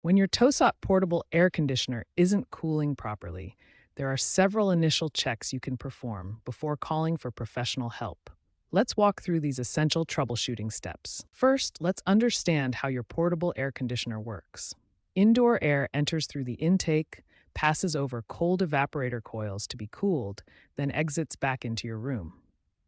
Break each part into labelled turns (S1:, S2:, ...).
S1: When your Tosot portable air conditioner isn't cooling properly, there are several initial checks you can perform before calling for professional help. Let's walk through these essential troubleshooting steps. First, let's understand how your portable air conditioner works. Indoor air enters through the intake, passes over cold evaporator coils to be cooled, then exits back into your room.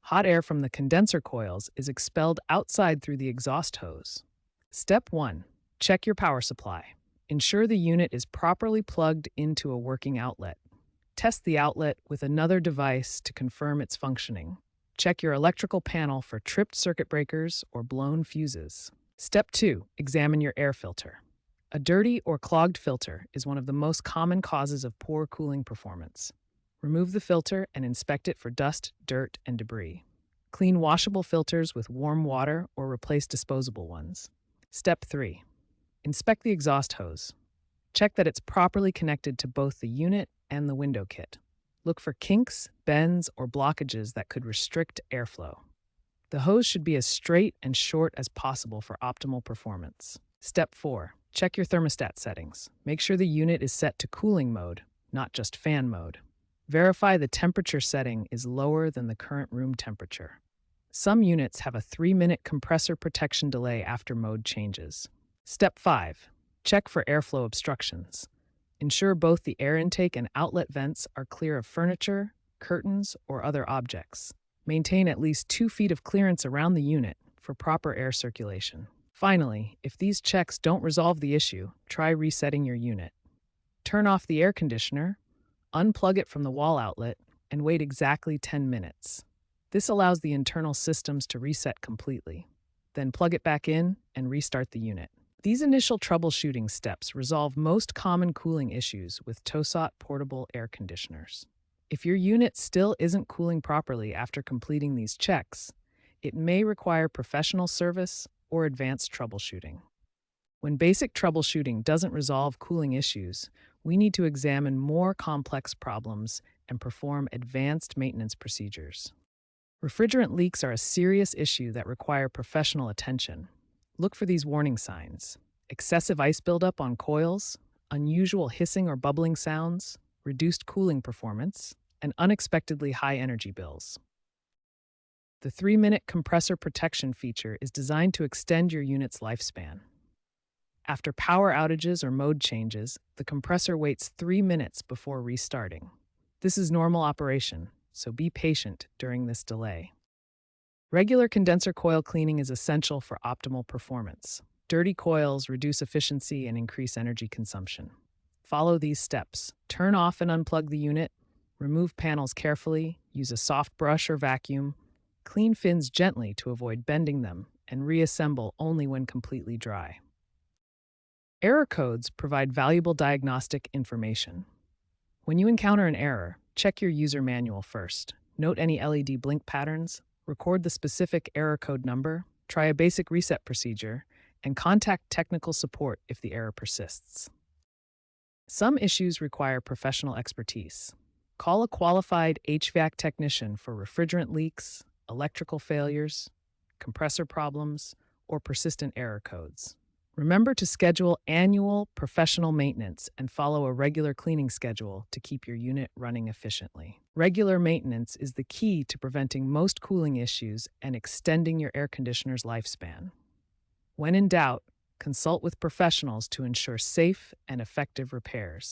S1: Hot air from the condenser coils is expelled outside through the exhaust hose. Step 1. Check your power supply. Ensure the unit is properly plugged into a working outlet. Test the outlet with another device to confirm its functioning. Check your electrical panel for tripped circuit breakers or blown fuses. Step 2. Examine your air filter. A dirty or clogged filter is one of the most common causes of poor cooling performance. Remove the filter and inspect it for dust, dirt, and debris. Clean washable filters with warm water or replace disposable ones. Step 3. Inspect the exhaust hose. Check that it's properly connected to both the unit and the window kit. Look for kinks, bends, or blockages that could restrict airflow. The hose should be as straight and short as possible for optimal performance. Step 4. Check your thermostat settings. Make sure the unit is set to cooling mode, not just fan mode. Verify the temperature setting is lower than the current room temperature. Some units have a 3-minute compressor protection delay after mode changes. Step 5. Check for airflow obstructions. Ensure both the air intake and outlet vents are clear of furniture, curtains, or other objects. Maintain at least 2 feet of clearance around the unit for proper air circulation. Finally, if these checks don't resolve the issue, try resetting your unit. Turn off the air conditioner, unplug it from the wall outlet, and wait exactly 10 minutes. This allows the internal systems to reset completely. Then plug it back in and restart the unit. These initial troubleshooting steps resolve most common cooling issues with Tosot portable air conditioners. If your unit still isn't cooling properly after completing these checks, it may require professional service or advanced troubleshooting. When basic troubleshooting doesn't resolve cooling issues, we need to examine more complex problems and perform advanced maintenance procedures. Refrigerant leaks are a serious issue that require professional attention. Look for these warning signs: excessive ice buildup on coils, unusual hissing or bubbling sounds, reduced cooling performance, and unexpectedly high energy bills. The 3-minute compressor protection feature is designed to extend your unit's lifespan. After power outages or mode changes, the compressor waits 3 minutes before restarting. This is normal operation, so be patient during this delay. Regular condenser coil cleaning is essential for optimal performance. Dirty coils reduce efficiency and increase energy consumption. Follow these steps. Turn off and unplug the unit. Remove panels carefully. Use a soft brush or vacuum. Clean fins gently to avoid bending them, and reassemble only when completely dry. Error codes provide valuable diagnostic information. When you encounter an error, check your user manual first. Note any LED blink patterns. Record the specific error code number, try a basic reset procedure, and contact technical support if the error persists. Some issues require professional expertise. Call a qualified HVAC technician for refrigerant leaks, electrical failures, compressor problems, or persistent error codes. Remember to schedule annual professional maintenance and follow a regular cleaning schedule to keep your unit running efficiently. Regular maintenance is the key to preventing most cooling issues and extending your air conditioner's lifespan. When in doubt, consult with professionals to ensure safe and effective repairs.